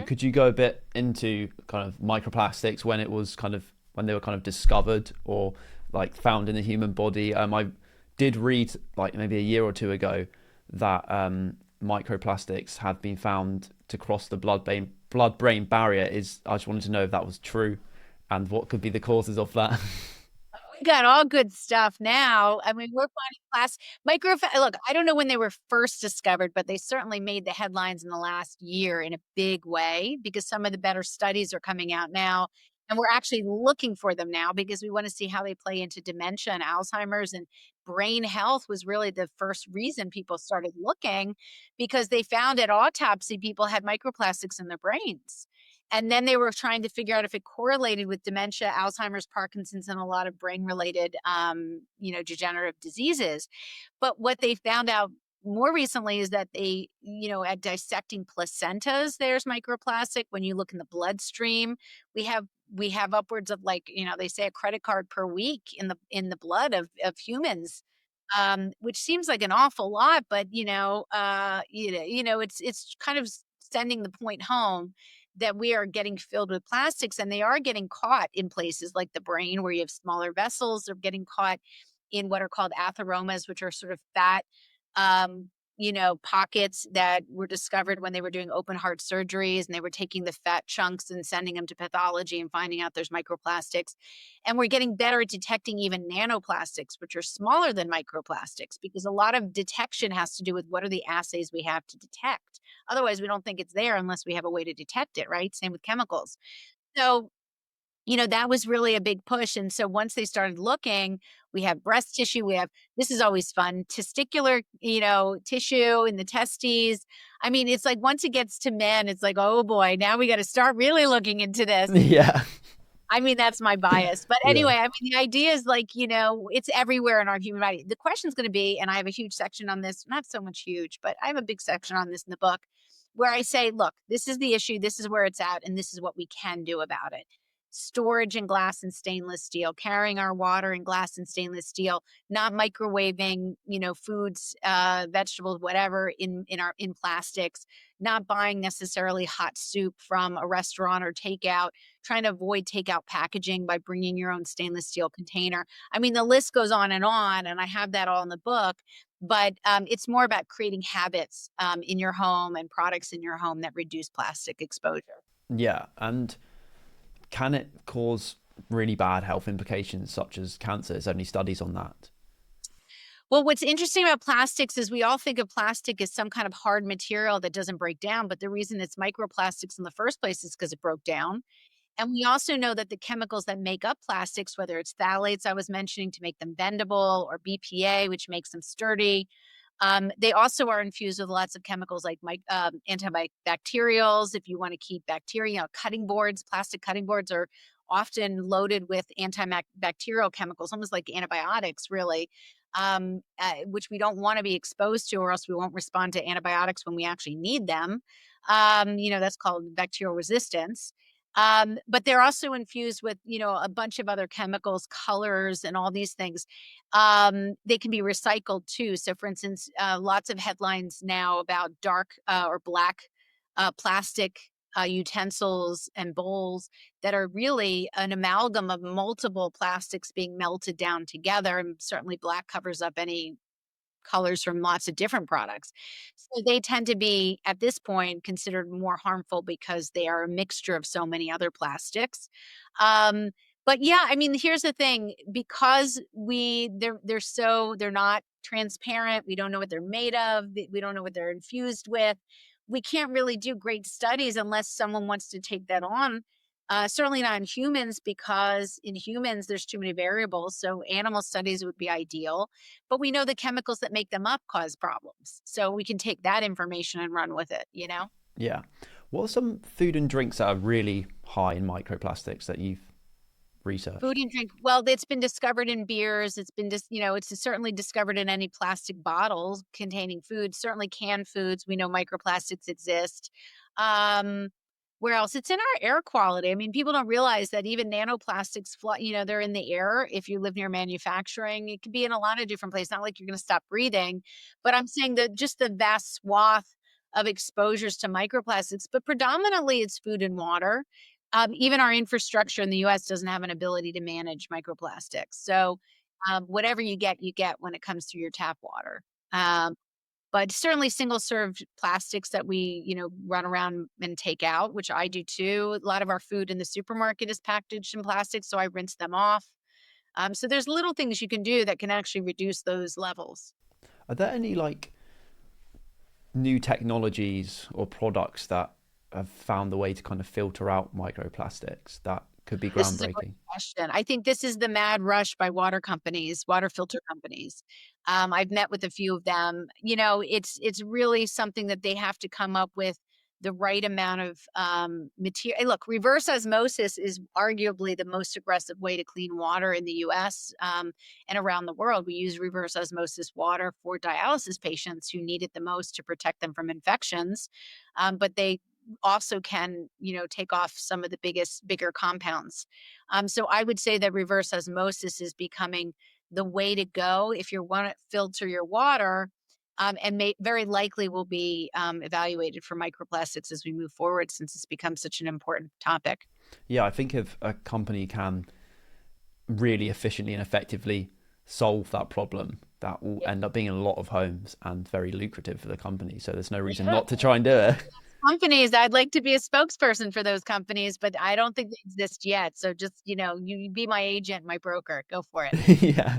Could you go a bit into kind of microplastics when it was kind of when they were kind of discovered or like found in the human body? I did read like maybe a year or two ago that microplastics have been found to cross the blood brain barrier. Is I just wanted to know if that was true and what could be the causes of that. We got all good stuff now. I mean, we're finding look, I don't know when they were first discovered, but they certainly made the headlines in the last year in a big way because some of the better studies are coming out now. And we're actually looking for them now because we want to see how they play into dementia and Alzheimer's and brain health was really the first reason people started looking because they found at autopsy people had microplastics in their brains. And then they were trying to figure out if it correlated with dementia, Alzheimer's, Parkinson's, and a lot of brain-related, degenerative diseases. But what they found out more recently is that at dissecting placentas, there's microplastic. When you look in the bloodstream, we have we have upwards of they say a credit card per week in the blood of humans, which seems like an awful lot, but it's kind of sending the point home that we are getting filled with plastics and they are getting caught in places like the brain where you have smaller vessels. They're getting caught in what are called atheromas, which are sort of fat, pockets that were discovered when they were doing open heart surgeries and they were taking the fat chunks and sending them to pathology and finding out there's microplastics. And we're getting better at detecting even nanoplastics, which are smaller than microplastics, because a lot of detection has to do with what are the assays we have to detect. Otherwise, we don't think it's there unless we have a way to detect it, right? Same with chemicals. So that was really a big push, and so once they started looking, we have breast tissue, we have this is always fun, testicular, tissue in the testes. I mean, it's like once it gets to men, it's like, "Oh boy, now we gotta start really looking into this." Yeah, I mean, that's my bias, but yeah, anyway, I mean, the idea is like, it's everywhere in our human body. The question's gonna be, and I have a huge section on this, not so much huge, but I have a big section on this in the book, where I say, "Look, this is the issue, this is where it's at, and this is what we can do about it." Storage in glass and stainless steel, carrying our water in glass and stainless steel, not microwaving, foods, vegetables, whatever in plastics, not buying necessarily hot soup from a restaurant or takeout, trying to avoid takeout packaging by bringing your own stainless steel container. I mean, the list goes on, and I have that all in the book. But it's more about creating habits in your home and products in your home that reduce plastic exposure. yeah. And can it cause really bad health implications such as cancer? Is there any studies on that? Well, what's interesting about plastics is we all think of plastic as some kind of hard material that doesn't break down, but the reason it's microplastics in the first place is because it broke down. And we also know that the chemicals that make up plastics, whether it's phthalates I was mentioning to make them bendable or BPA, which makes them sturdy, they also are infused with lots of chemicals like antibacterials. If you want to keep bacteria, cutting boards, plastic cutting boards are often loaded with antibacterial chemicals, almost like antibiotics, really, which we don't want to be exposed to, or else we won't respond to antibiotics when we actually need them. That's called bacterial resistance. But they're also infused with, a bunch of other chemicals, colors, and all these things. They can be recycled too. So, for instance, lots of headlines now about dark or black plastic utensils and bowls that are really an amalgam of multiple plastics being melted down together. And certainly, black covers up any colors from lots of different products. So they tend to be, at this point, considered more harmful because they are a mixture of so many other plastics. Um, but yeah, I mean, here's the thing, because they're not transparent, we don't know what they're made of, we don't know what they're infused with. We can't really do great studies unless someone wants to take that on. Certainly not in humans because in humans there's too many variables. So animal studies would be ideal, but we know the chemicals that make them up cause problems. So we can take that information and run with it. Yeah. What are some food and drinks that are really high in microplastics that you've Food researched? and drink. Well, it's been discovered in beers. It's been just, it's certainly discovered in any plastic bottles containing food. Certainly canned foods. We know microplastics exist. Um, where else? It's in our air quality. I mean, people don't realize that even nanoplastics fly, they're in the air. If you live near manufacturing, it could be in a lot of different places. Not like you're going to stop breathing, but I'm saying that just the vast swath of exposures to microplastics, but predominantly it's food and water. Even our infrastructure in the US doesn't have an ability to manage microplastics. So whatever you get when it comes through your tap water. Um, but certainly single serve plastics that we, run around and take out, which I do too. A lot of our food in the supermarket is packaged in plastic, so I rinse them off. So there's little things you can do that can actually reduce those levels. Are there any like new technologies or products that have found the way to kind of filter out microplastics that could be This is a great groundbreaking? question. I think this is the mad rush by water companies, water filter companies. I've met with a few of them. It's really something that they have to come up with the right amount of material. Look, reverse osmosis is arguably the most aggressive way to clean water in the U.S. And around the world. We use reverse osmosis water for dialysis patients who need it the most to protect them from infections, but they also can, take off some of the bigger compounds. So I would say that reverse osmosis is becoming the way to go if you want to filter your water, and very likely will be evaluated for microplastics as we move forward, since it's become such an important topic. Yeah, I think if a company can really efficiently and effectively solve that problem, that will Yeah. end up being in a lot of homes and very lucrative for the company. So there's no reason Yeah. not to try and do it. Companies, I'd like to be a spokesperson for those companies, but I don't think they exist yet. So just, you be my agent, my broker. Go for it. Yeah.